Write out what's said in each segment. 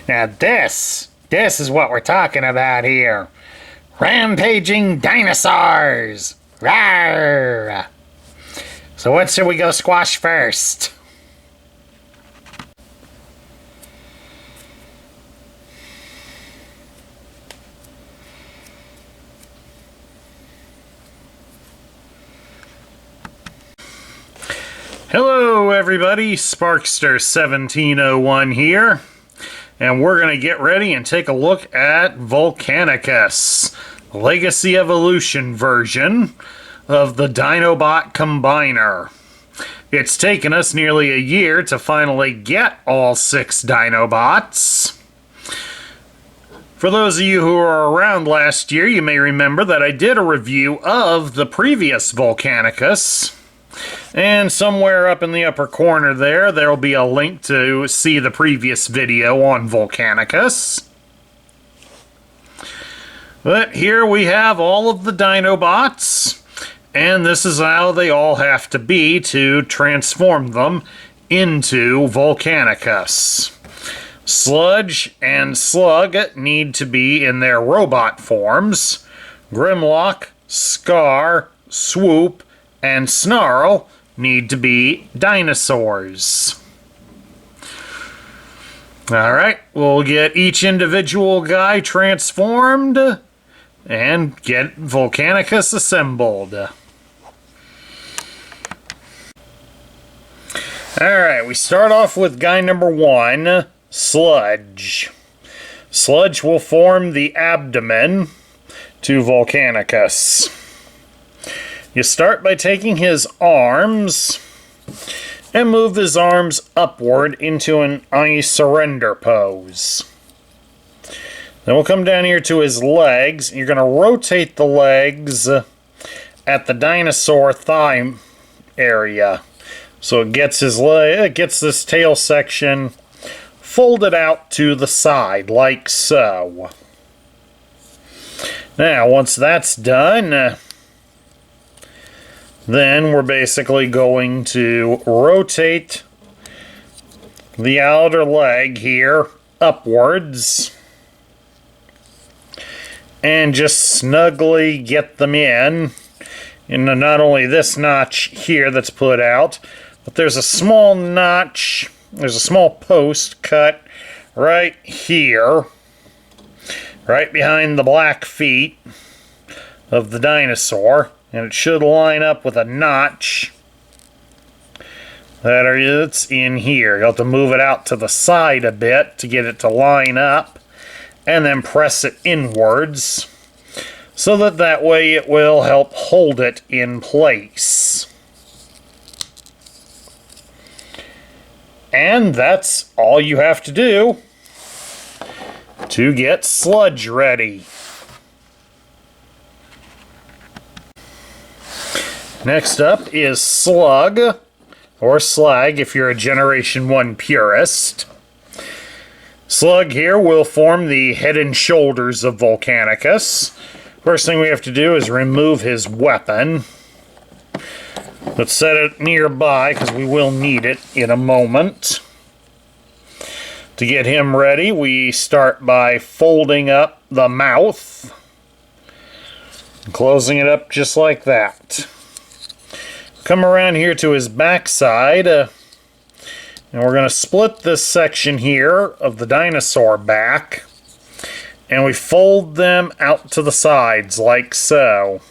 Now this is what we're talking about here. Rampaging dinosaurs! Rawr! So what should we go squash first? Hello everybody, Sparkster1701 here, and we're going to get ready and take a look at Volcanicus, Legacy Evolution version of the Dinobot Combiner. It's taken us nearly a year to finally get all 6 Dinobots. For those of you who were around last year, you may remember that I did a review of the previous Volcanicus. And somewhere up in the upper corner there'll be a link to see the previous video on Volcanicus. But here we have all of the Dinobots, and this is how they all have to be to transform them into Volcanicus. Sludge and Slug need to be in their robot forms. Grimlock, Scar, Swoop, and Snarl need to be dinosaurs. Alright, we'll get each individual guy transformed and get Volcanicus assembled. Alright, we start off with guy number 1, Sludge. Sludge will form the abdomen to Volcanicus. You start by taking his arms and move his arms upward into an I surrender pose. Then we'll come down here to his legs. You're going to rotate the legs at the dinosaur thigh area. So it gets this tail section folded out to the side like so. Now, once that's done, then we're basically going to rotate the outer leg here upwards and just snugly get them in not only this notch here that's put out, but there's a small notch, there's a small post cut right here, right behind the black feet of the dinosaur. And it should line up with a notch that's in here. You'll have to move it out to the side a bit to get it to line up, and then press it inwards so that way it will help hold it in place. And that's all you have to do to get Sludge ready. Next up is Slug, or Slag if you're a Generation 1 purist. Slug here will form the head and shoulders of Volcanicus. First thing we have to do is remove his weapon. Let's set it nearby because we will need it in a moment. To get him ready, we start by folding up the mouth, closing it up just like that. Come around here to his backside, and we're going to split this section here of the dinosaur back, and we fold them out to the sides like so.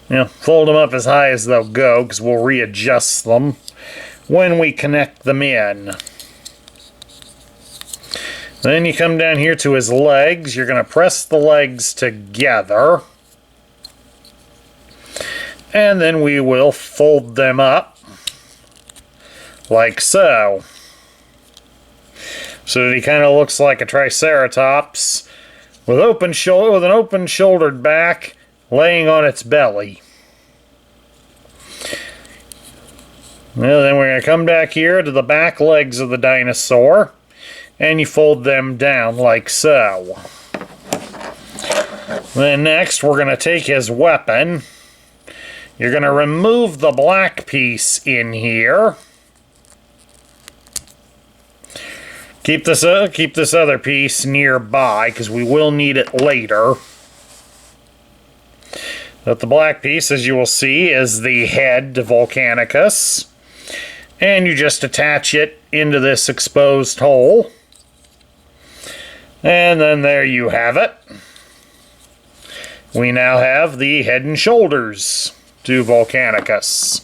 Fold them up as high as they'll go because we'll readjust them when we connect them in. Then you come down here to his legs. You're going to press the legs together, and then we will fold them up like so. So that he kind of looks like a Triceratops with an open-shouldered back laying on its belly. Well, then we're going to come back here to the back legs of the dinosaur, and you fold them down like so. Then next we're going to take his weapon. You're going to remove the black piece in here. Keep this other piece nearby because we will need it later. But the black piece, as you will see, is the head to Volcanicus. And you just attach it into this exposed hole. And then there you have it. We now have the head and shoulders to Volcanicus.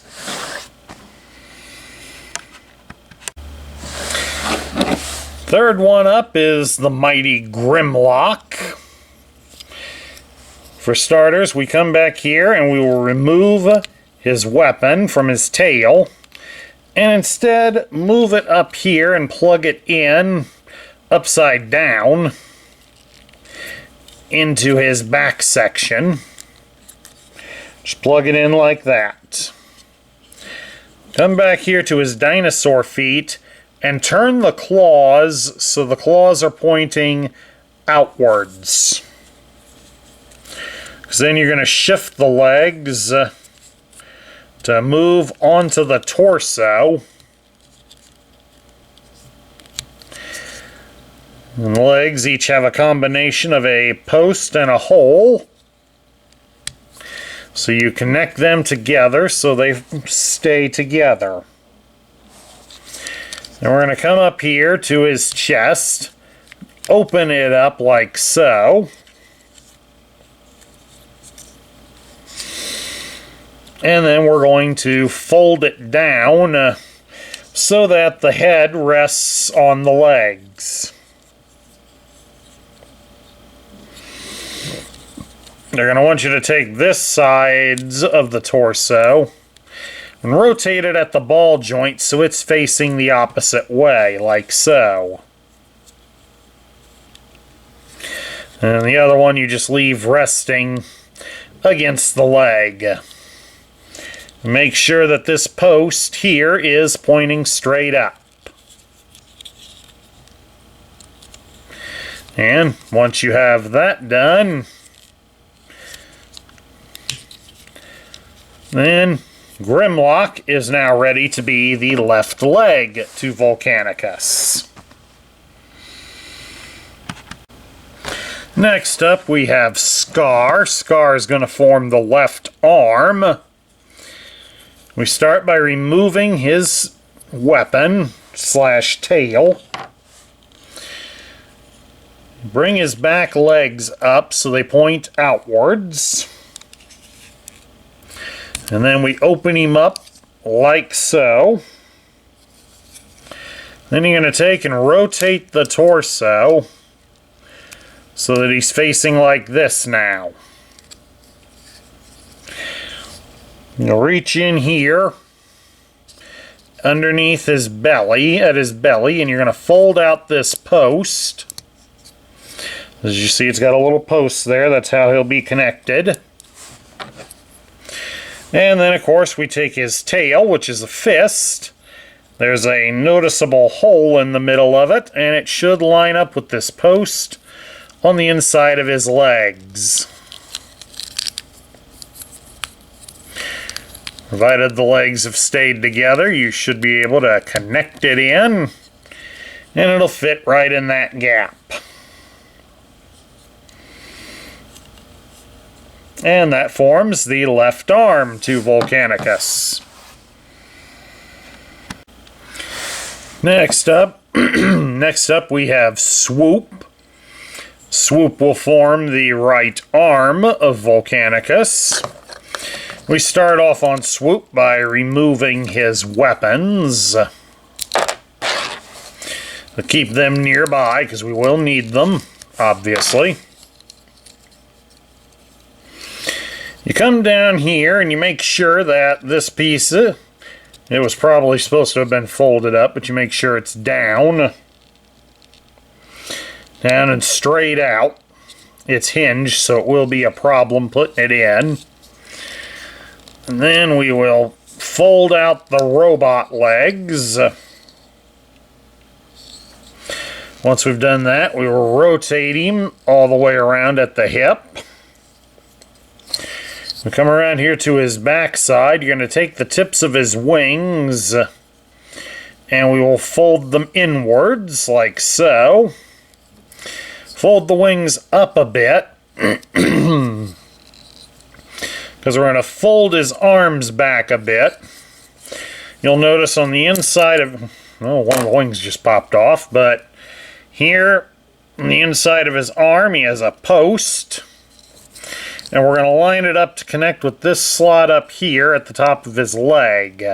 Third one up is the mighty Grimlock. For starters, we come back here and we will remove his weapon from his tail and instead move it up here and plug it in upside down into his back section. Just plug it in like that. Come back here to his dinosaur feet and turn the claws so the claws are pointing outwards. Because then you're going to shift the legs to move onto the torso. And the legs each have a combination of a post and a hole. So you connect them together so they stay together. And we're going to come up here to his chest, open it up like so. And then we're going to fold it down so that the head rests on the legs. They're going to want you to take this sides of the torso and rotate it at the ball joint so it's facing the opposite way, like so. And the other one you just leave resting against the leg. Make sure that this post here is pointing straight up. And once you have that done, then Grimlock is now ready to be the left leg to Volcanicus. Next up we have Scar. Scar is going to form the left arm. We start by removing his weapon / tail. Bring his back legs up so they point outwards. And then we open him up like so. Then you're going to take and rotate the torso so that he's facing like this now. You'll reach in here underneath his belly, and you're going to fold out this post. As you see, it's got a little post there. That's how he'll be connected. And then, of course, we take his tail, which is a fist. There's a noticeable hole in the middle of it, and it should line up with this post on the inside of his legs. Provided the legs have stayed together, you should be able to connect it in, and it'll fit right in that gap. And that forms the left arm to Volcanicus. Next up we have Swoop. Swoop will form the right arm of Volcanicus. We start off on Swoop by removing his weapons. We'll keep them nearby because we will need them, obviously. You come down here and you make sure that this piece, it was probably supposed to have been folded up, but you make sure it's down. Down and straight out. It's hinged, so it will be a problem putting it in. And then we will fold out the robot legs. Once we've done that, we will rotate him all the way around at the hip. We come around here to his backside. You're going to take the tips of his wings And we will fold them inwards, like so. Fold the wings up a bit. Because we're going to fold his arms back a bit. You'll notice on the inside of... Oh, one of the wings just popped off. But here, on the inside of his arm, he has a post. And we're going to line it up to connect with this slot up here at the top of his leg.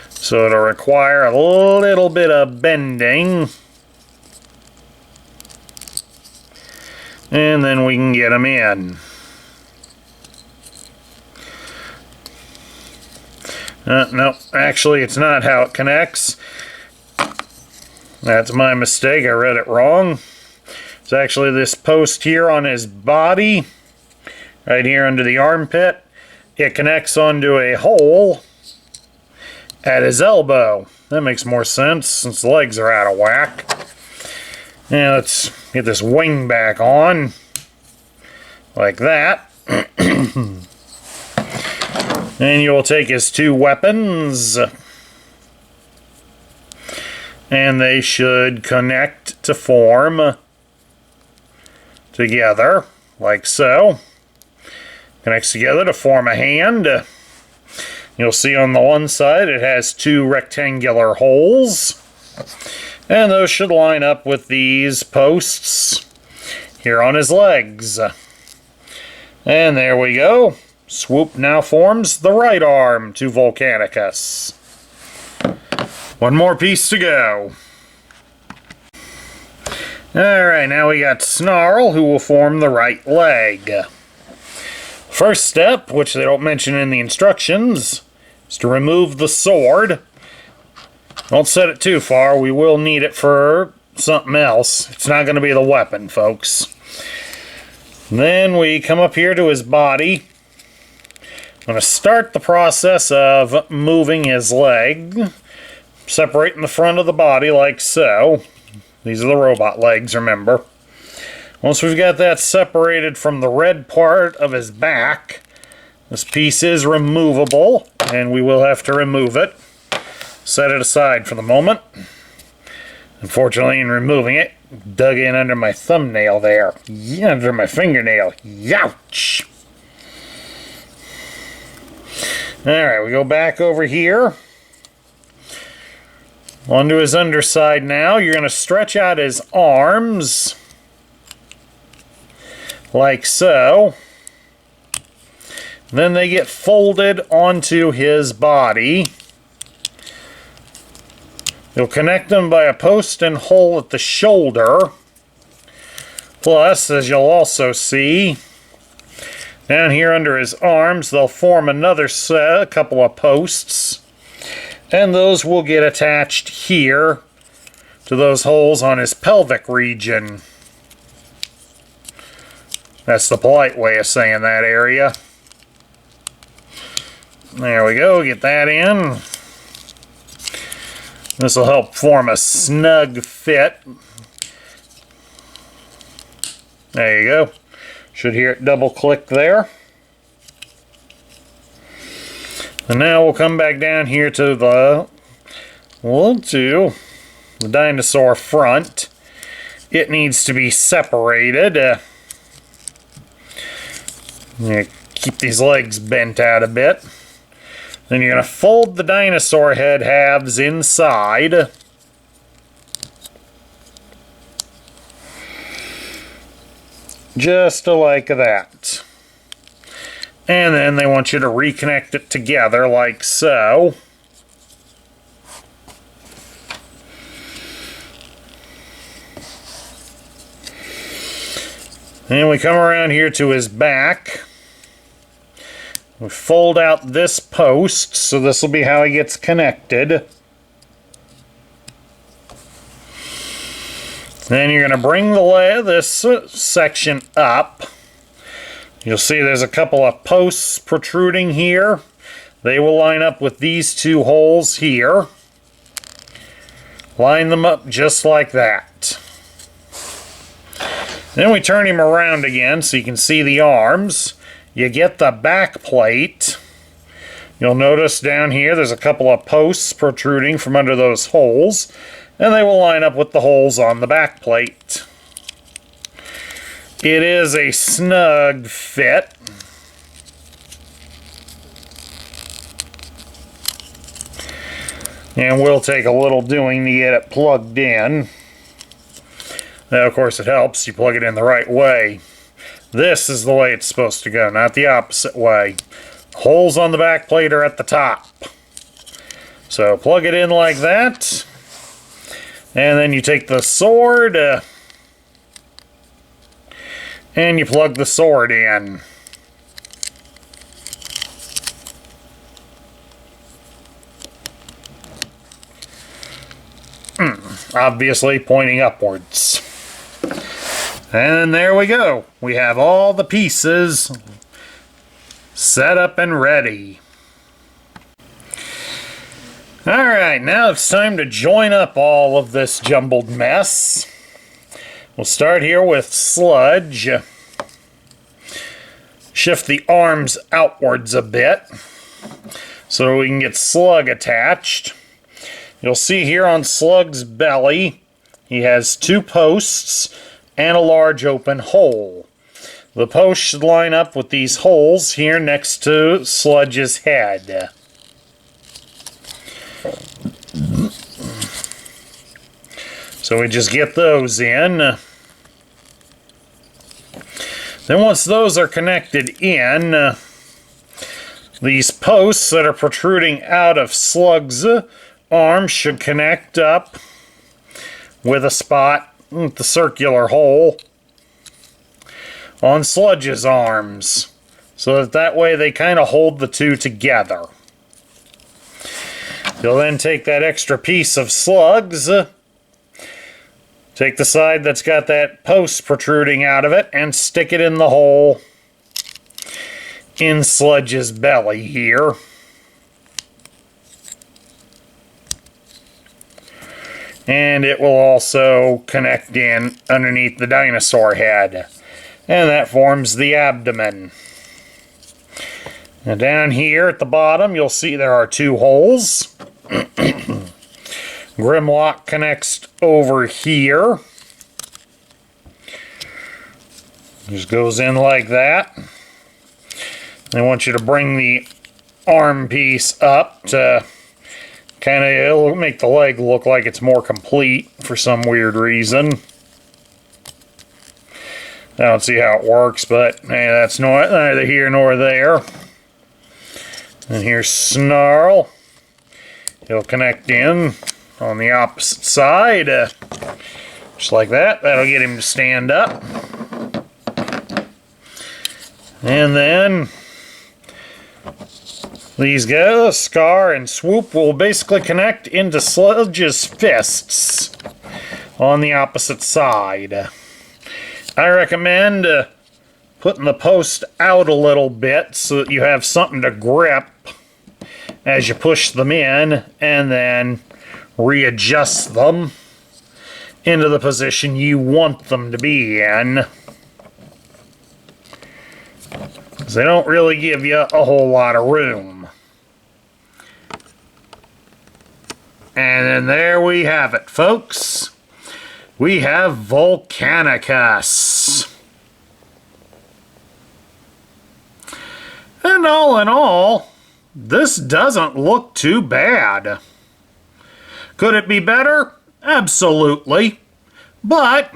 So it'll require a little bit of bending. And then we can get him in. No, actually it's not how it connects. That's my mistake, I read it wrong. It's actually this post here on his body, right here under the armpit. It connects onto a hole at his elbow. That makes more sense since the legs are out of whack. Now let's get this wing back on, like that. And you'll take his two weapons, and they should connect to form together, like so. Connects together to form a hand. You'll see on the one side it has two rectangular holes, and those should line up with these posts here on his legs. And there we go. Swoop now forms the right arm to Volcanicus. One more piece to go. Alright, now we got Snarl, who will form the right leg. First step, which they don't mention in the instructions, is to remove the sword. Don't set it too far, we will need it for something else. It's not going to be the weapon, folks. Then we come up here to his body. I'm going to start the process of moving his leg, separating the front of the body like so. These are the robot legs, remember. Once we've got that separated from the red part of his back, this piece is removable, and we will have to remove it. Set it aside for the moment. Unfortunately, in removing it, dug in under my thumbnail there. Yeah, under my fingernail. Youch! Alright, we go back over here. Onto his underside now. You're going to stretch out his arms. Like so. Then they get folded onto his body. You'll connect them by a post and hole at the shoulder. Plus, as you'll also see, down here under his arms, they'll form another set, a couple of posts. And those will get attached here to those holes on his pelvic region. That's the polite way of saying that area. There we go, get that in. This will help form a snug fit. There you go. Should hear it double click there. And now we'll come back down here to the dinosaur front. It needs to be separated. Keep these legs bent out a bit. Then you're going to fold the dinosaur head halves inside. Just like that. And then they want you to reconnect it together like so. And we come around here to his back. We fold out this post, so this will be how he gets connected. Then you're going to bring this section up. You'll see there's a couple of posts protruding here. They will line up with these two holes here. Line them up just like that. Then we turn him around again so you can see the arms. You get the back plate. You'll notice down here there's a couple of posts protruding from under those holes, and they will line up with the holes on the back plate. It is a snug fit. And will take a little doing to get it plugged in. Now, of course, it helps you plug it in the right way. This is the way it's supposed to go, not the opposite way. Holes on the back plate are at the top. So plug it in like that. And then you take the sword and you plug the sword in. Obviously pointing upwards. And there we go. We have all the pieces set up and ready. Alright, now it's time to join up all of this jumbled mess. We'll start here with Sludge. Shift the arms outwards a bit so we can get Slug attached. You'll see here on Slug's belly, he has two posts and a large open hole. The posts should line up with these holes here next to Sludge's head. So we just get those in. Then once those are connected in, these posts that are protruding out of Slug's arm should connect up with a spot with the circular hole on Sludge's arms, so that way they kind of hold the two together. You'll then take that extra piece of Slug's, take the side that's got that post protruding out of it, and stick it in the hole in Sludge's belly here. And it will also connect in underneath the dinosaur head. And that forms the abdomen. And down here at the bottom, you'll see there are two holes. Grimlock connects over here. Just goes in like that. I want you to bring the arm piece up to kind of, it'll make the leg look like it's more complete for some weird reason. I don't see how it works, but hey, that's neither here nor there. And here's Snarl. It'll connect in on the opposite side, just like that. That'll get him to stand up. And then these go, Scar and Swoop, will basically connect into Sludge's fists on the opposite side. I recommend putting the post out a little bit so that you have something to grip as you push them in, and then readjust them into the position you want them to be in. Because they don't really give you a whole lot of room. And then there we have it, folks. We have Volcanicus. And all in all, this doesn't look too bad. Could it be better? Absolutely. But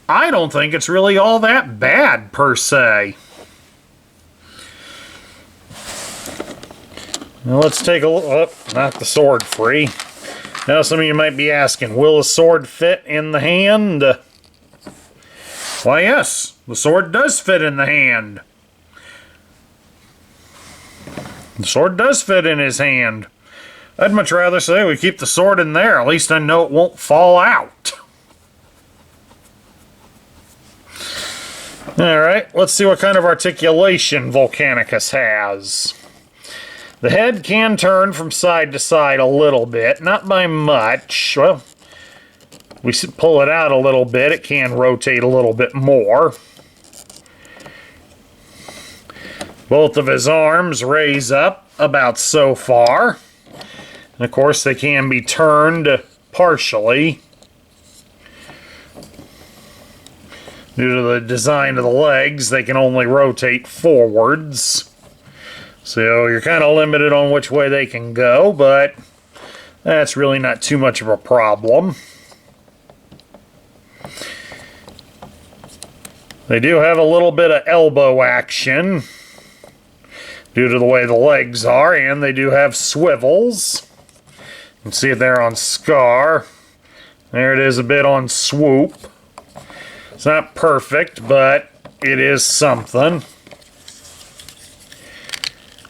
I don't think it's really all that bad, per se. Now let's take a look. Oh, not the sword free. Now some of you might be asking, will a sword fit in the hand? Why, yes, the sword does fit in the hand. The sword does fit in his hand. I'd much rather say we keep the sword in there. At least I know it won't fall out. Alright, let's see what kind of articulation Volcanicus has. The head can turn from side to side a little bit, not by much. Well, we pull it out a little bit, it can rotate a little bit more. Both of his arms raise up about so far. And of course, they can be turned partially due to the design of the legs. They can only rotate forwards. So you're kind of limited on which way they can go, but that's really not too much of a problem. They do have a little bit of elbow action due to the way the legs are, and they do have swivels. You can see it there on Scar. There it is a bit on Swoop. It's not perfect, but it is something.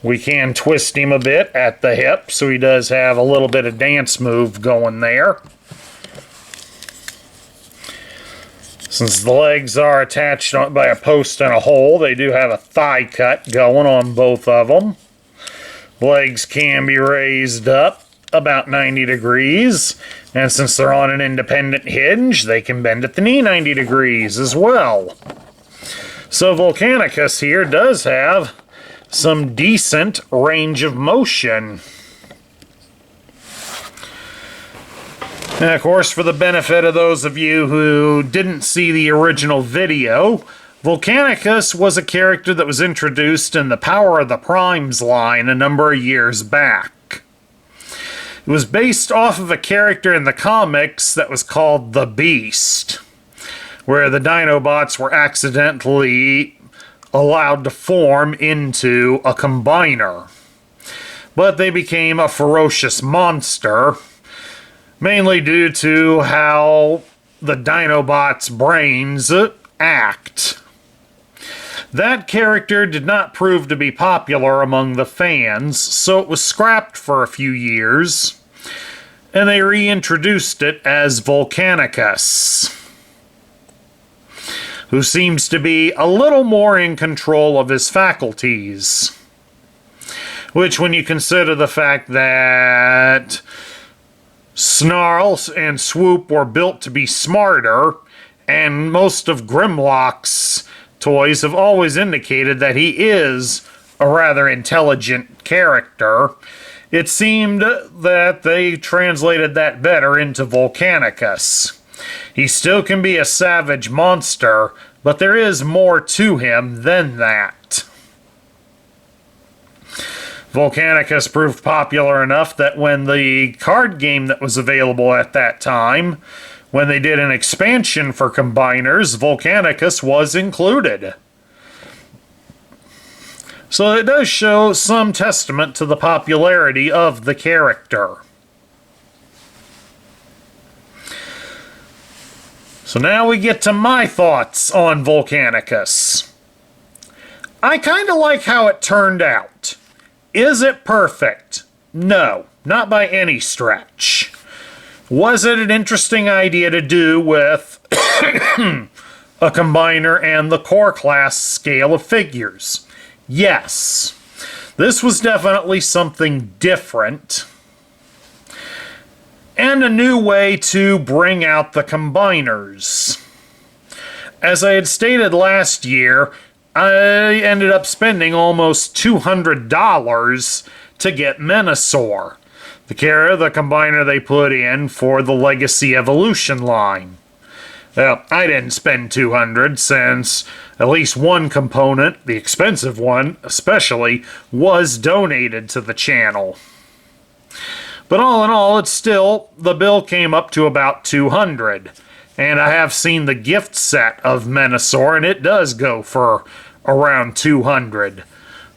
We can twist him a bit at the hip, so he does have a little bit of dance move going there. Since the legs are attached by a post and a hole, they do have a thigh cut going on both of them. Legs can be raised up about 90 degrees, and since they're on an independent hinge, they can bend at the knee 90 degrees as well. So Volcanicus here does have some decent range of motion. And of course, for the benefit of those of you who didn't see the original video, Volcanicus was a character that was introduced in the Power of the Primes line a number of years back. It was based off of a character in the comics that was called the Beast, where the Dinobots were accidentally allowed to form into a combiner. But they became a ferocious monster, mainly due to how the Dinobots' brains act. That character did not prove to be popular among the fans, so it was scrapped for a few years, and they reintroduced it as Volcanicus, who seems to be a little more in control of his faculties. Which, when you consider the fact that Snarl and Swoop were built to be smarter, and most of Grimlock's toys have always indicated that he is a rather intelligent character, it seemed that they translated that better into Volcanicus. He still can be a savage monster, but there is more to him than that. Volcanicus proved popular enough that when the card game that was available at that time, when they did an expansion for Combiners, Volcanicus was included. So it does show some testament to the popularity of the character. So now we get to my thoughts on Volcanicus. I kind of like how it turned out. Is it perfect? No, not by any stretch. Was it an interesting idea to do with a combiner and the core class scale of figures? Yes. This was definitely something different, and a new way to bring out the combiners. As I had stated last year, I ended up spending almost $200 to get Menasor, the combiner they put in for the Legacy Evolution line. Well, I didn't spend $200 since at least one component, the expensive one especially, was donated to the channel. But all in all, the bill came up to about $200. And I have seen the gift set of Menasor, and it does go for around $200.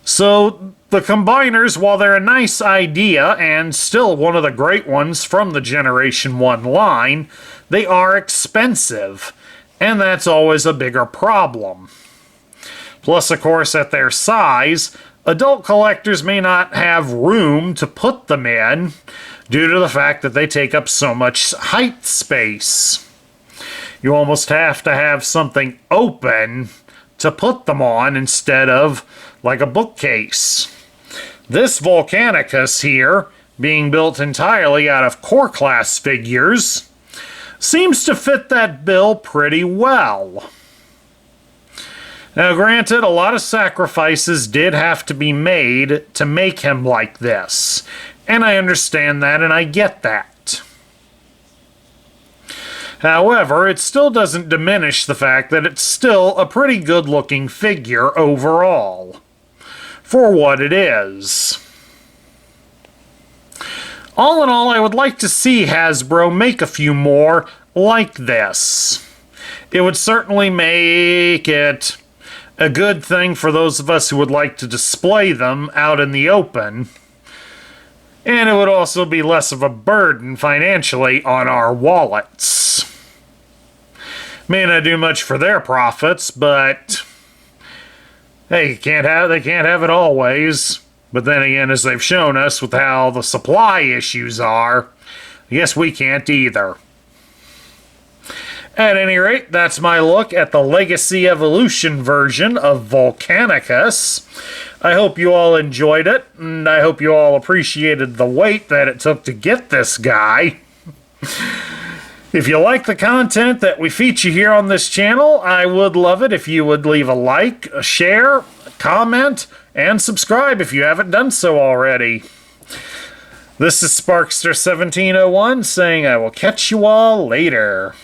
So the combiners, while they're a nice idea and still one of the great ones from the Generation 1 line, they are expensive, and that's always a bigger problem. Plus, of course, at their size, adult collectors may not have room to put them in due to the fact that they take up so much height space. You almost have to have something open to put them on instead of like a bookcase. This Volcanicus here, being built entirely out of core class figures, seems to fit that bill pretty well. Now, granted, a lot of sacrifices did have to be made to make him like this. And I understand that, and I get that. However, it still doesn't diminish the fact that it's still a pretty good-looking figure overall, for what it is. All in all, I would like to see Hasbro make a few more like this. It would certainly make it a good thing for those of us who would like to display them out in the open. And it would also be less of a burden financially on our wallets. May not do much for their profits, but hey, they can't have it always. But then again, as they've shown us with how the supply issues are, I guess we can't either. At any rate, that's my look at the Legacy Evolution version of Volcanicus. I hope you all enjoyed it, and I hope you all appreciated the wait that it took to get this guy. If you like the content that we feature here on this channel, I would love it if you would leave a like, a share, a comment, and subscribe if you haven't done so already. This is Sparkster1701 saying I will catch you all later.